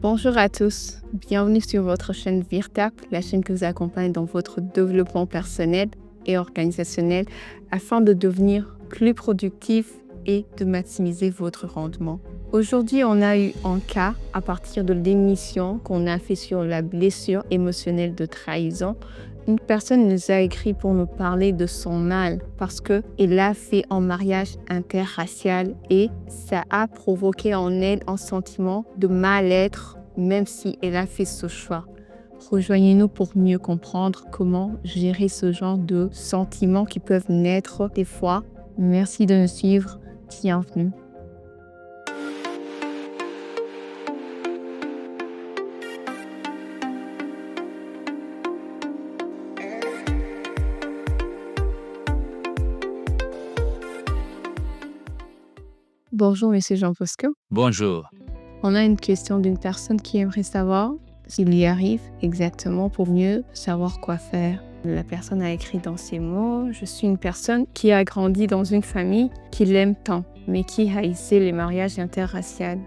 Bonjour à tous, bienvenue sur votre chaîne VIRTAP, la chaîne qui vous accompagne dans votre développement personnel et organisationnel afin de devenir plus productif et de maximiser votre rendement. Aujourd'hui, on a eu un cas à partir de l'émission qu'on a fait sur la blessure émotionnelle de trahison. Une personne nous a écrit pour nous parler de son mal parce qu'elle a fait un mariage interracial et ça a provoqué en elle un sentiment de mal-être même si elle a fait ce choix. Rejoignez-nous pour mieux comprendre comment gérer ce genre de sentiments qui peuvent naître des fois. Merci de nous suivre. Bienvenue. Bonjour, Monsieur Jean Bosco. Bonjour. On a une question d'une personne qui aimerait savoir s'il y arrive exactement pour mieux savoir quoi faire. La personne a écrit dans ces mots « Je suis une personne qui a grandi dans une famille qui l'aime tant, mais qui haïssait les mariages interraciaux.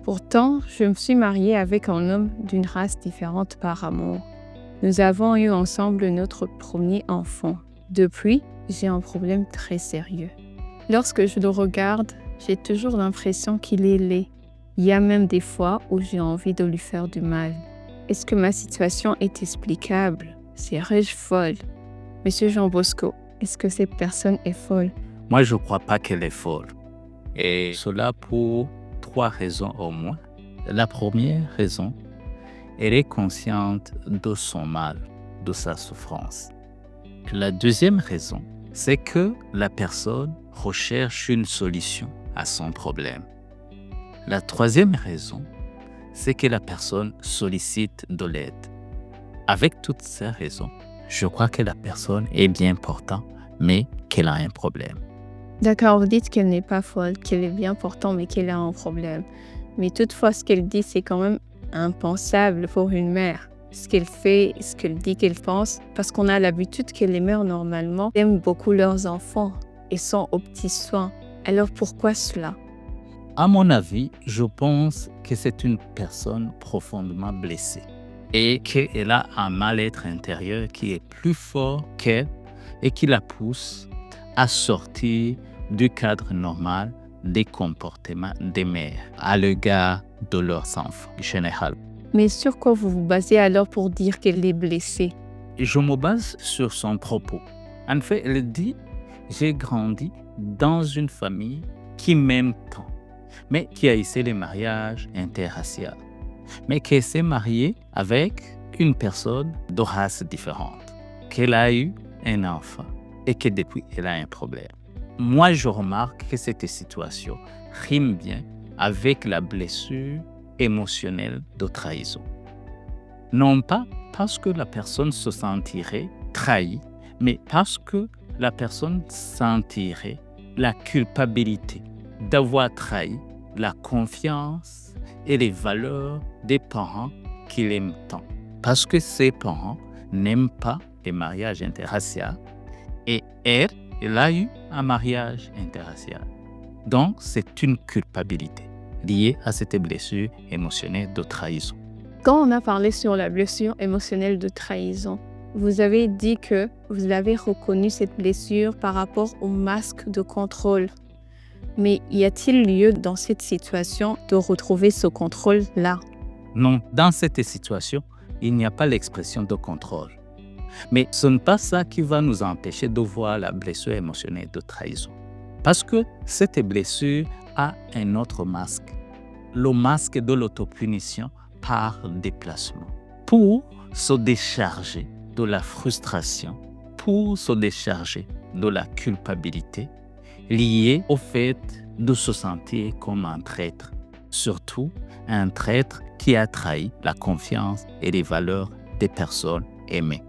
Pourtant, je me suis mariée avec un homme d'une race différente par amour. Nous avons eu ensemble notre premier enfant. Depuis, j'ai un problème très sérieux. Lorsque je le regarde, j'ai toujours l'impression qu'il est laid. Il y a même des fois où j'ai envie de lui faire du mal. Est-ce que ma situation est explicable? Serais-je folle? Monsieur Jean Bosco, est-ce que cette personne est folle? Moi, je ne crois pas qu'elle est folle. Et cela pour 3 raisons au moins. La première raison, elle est consciente de son mal, de sa souffrance. La deuxième raison, c'est que la personne recherche une solution à son problème. La troisième raison, c'est que la personne sollicite de l'aide. Avec toutes ces raisons, je crois que la personne est bien portante, mais qu'elle a un problème. D'accord, vous dites qu'elle n'est pas folle, qu'elle est bien portante, mais qu'elle a un problème. Mais toutefois, ce qu'elle dit, c'est quand même impensable pour une mère. Ce qu'elle fait, ce qu'elle dit qu'elle pense, parce qu'on a l'habitude que les mères, normalement, aiment beaucoup leurs enfants et sont aux petits soins. Alors pourquoi cela? À mon avis, je pense que c'est une personne profondément blessée et qu'elle a un mal-être intérieur qui est plus fort qu'elle et qui la pousse à sortir du cadre normal des comportements des mères à l'égard de leurs enfants en général. Mais sur quoi vous vous basez alors pour dire qu'elle est blessée? Je me base sur son propos. En fait, elle dit « J'ai grandi dans une famille qui m'aime tant, mais qui haïssait les mariages interraciaux, mais qui s'est mariée avec une personne de race différente, qu'elle a eu un enfant et que depuis, elle a un problème. » Moi, je remarque que cette situation rime bien avec la blessure émotionnelle de trahison. Non pas parce que la personne se sentirait trahie, mais parce que la personne sentirait la culpabilité d'avoir trahi la confiance et les valeurs des parents qu'il aime tant. Parce que ses parents n'aiment pas les mariages interraciaux et elle a eu un mariage interracial. Donc, c'est une culpabilité liée à cette blessure émotionnelle de trahison. Quand on a parlé sur la blessure émotionnelle de trahison, vous avez dit que vous avez reconnu cette blessure par rapport au masque de contrôle. Mais y a-t-il lieu dans cette situation de retrouver ce contrôle-là? Non, dans cette situation, il n'y a pas l'expression de contrôle. Mais ce n'est pas ça qui va nous empêcher de voir la blessure émotionnelle de trahison. Parce que cette blessure a un autre masque, le masque de l'autopunition par déplacement. Pour se décharger de la frustration, pour se décharger de la culpabilité liée au fait de se sentir comme un traître, surtout un traître qui a trahi la confiance et les valeurs des personnes aimées.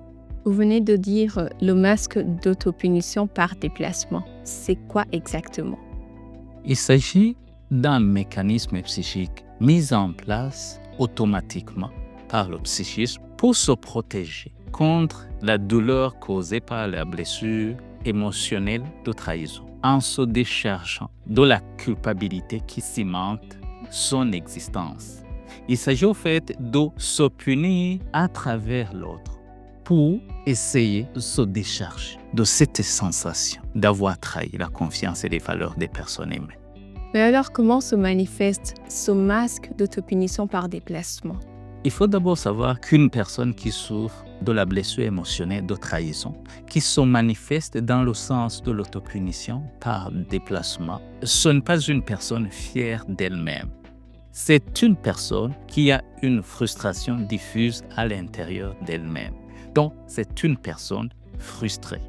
Vous venez de dire le masque d'autopunition par déplacement. C'est quoi exactement? Il s'agit d'un mécanisme psychique mis en place automatiquement par le psychisme pour se protéger contre la douleur causée par la blessure émotionnelle de trahison, en se déchargeant de la culpabilité qui cimente son existence Il s'agit au fait de se punir à travers l'autre pour essayer de se décharger de cette sensation d'avoir trahi la confiance et les valeurs des personnes aimées. Mais alors, comment se manifeste ce masque d'autopunition par déplacement? Il faut d'abord savoir qu'une personne qui souffre de la blessure émotionnelle de trahison, qui se manifeste dans le sens de l'autopunition par déplacement, ce n'est pas une personne fière d'elle-même. C'est une personne qui a une frustration diffuse à l'intérieur d'elle-même. Donc, c'est une personne frustrée.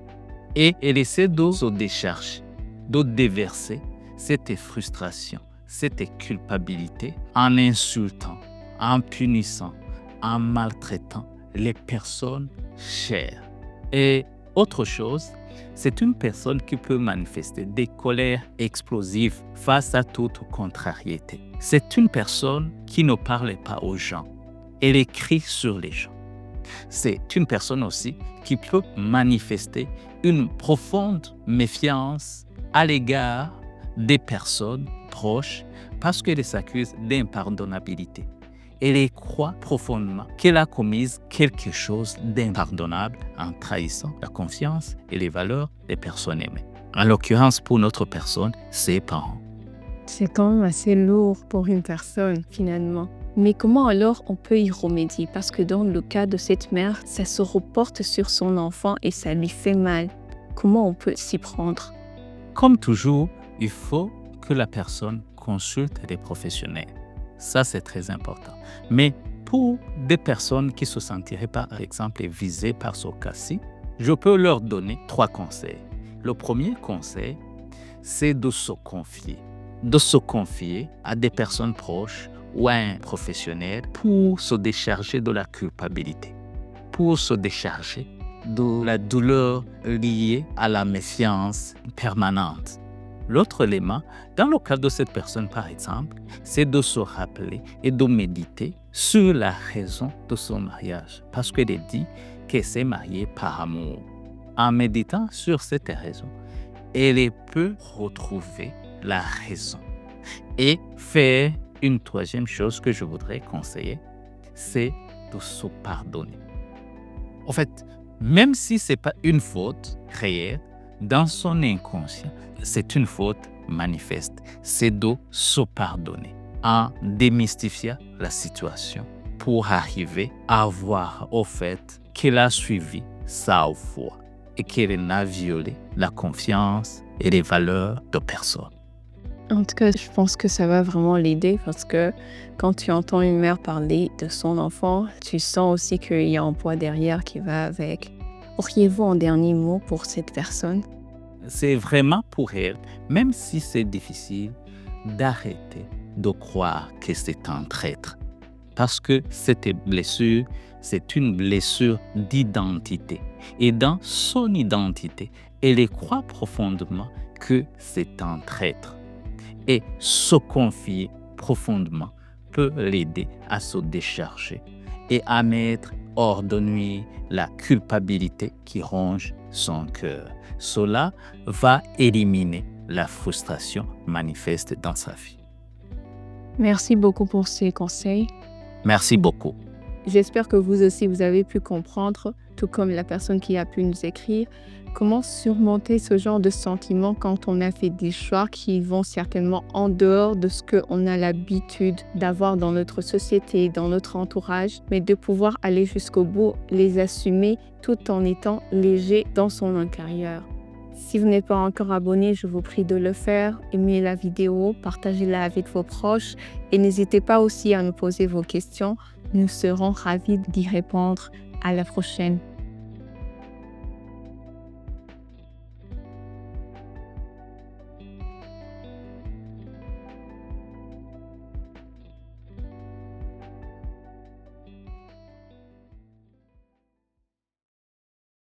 Et elle essaie de se décharger, de déverser cette frustration, cette culpabilité en insultant, en punissant, en maltraitant les personnes chères. Et autre chose, c'est une personne qui peut manifester des colères explosives face à toute contrariété. C'est une personne qui ne parle pas aux gens. Elle écrit sur les gens. C'est une personne aussi qui peut manifester une profonde méfiance à l'égard des personnes proches parce qu'elle s'accuse d'impardonnabilité. Elle croit profondément qu'elle a commis quelque chose d'impardonnable en trahissant la confiance et les valeurs des personnes aimées. En l'occurrence, pour notre personne, ses parents. C'est quand même assez lourd pour une personne, finalement. Mais comment alors on peut y remédier? Parce que dans le cas de cette mère, ça se reporte sur son enfant et ça lui fait mal. Comment on peut s'y prendre? Comme toujours, il faut que la personne consulte des professionnels. Ça, c'est très important. Mais pour des personnes qui se sentiraient par exemple visées par ce cas-ci, je peux leur donner 3 conseils. Le premier conseil, c'est de se confier. De se confier à des personnes proches ou à un professionnel pour se décharger de la culpabilité, pour se décharger de la douleur liée à la méfiance permanente. L'autre élément, dans le cas de cette personne par exemple, c'est de se rappeler et de méditer sur la raison de son mariage. Parce qu'elle dit qu'elle s'est mariée par amour. En méditant sur cette raison, elle peut retrouver la raison. Et faire une troisième chose que je voudrais conseiller, c'est de se pardonner. En fait, même si ce n'est pas une faute réelle, dans son inconscient, c'est une faute manifeste. C'est de se pardonner en démystifiant la situation pour arriver à voir au fait qu'elle a suivi sa foi et qu'elle n'a violé la confiance et les valeurs de personne. En tout cas, je pense que ça va vraiment l'aider parce que quand tu entends une mère parler de son enfant, tu sens aussi qu'il y a un poids derrière qui va avec. Auriez-vous un dernier mot pour cette personne? C'est vraiment pour elle, même si c'est difficile, d'arrêter de croire que c'est un traître. Parce que cette blessure, c'est une blessure d'identité. Et dans son identité, elle croit profondément que c'est un traître. Et se confier profondément peut l'aider à se décharger et à mettre hors de nuit la culpabilité qui ronge son cœur. Cela va éliminer la frustration manifeste dans sa vie. Merci beaucoup pour ces conseils. Merci beaucoup. J'espère que vous aussi, vous avez pu comprendre, tout comme la personne qui a pu nous écrire, comment surmonter ce genre de sentiments quand on a fait des choix qui vont certainement en dehors de ce qu'on a l'habitude d'avoir dans notre société, dans notre entourage, mais de pouvoir aller jusqu'au bout, les assumer tout en étant léger dans son intérieur. Si vous n'êtes pas encore abonné, je vous prie de le faire. Aimez la vidéo, partagez-la avec vos proches et n'hésitez pas aussi à nous poser vos questions. Nous serons ravis d'y répondre. À la prochaine.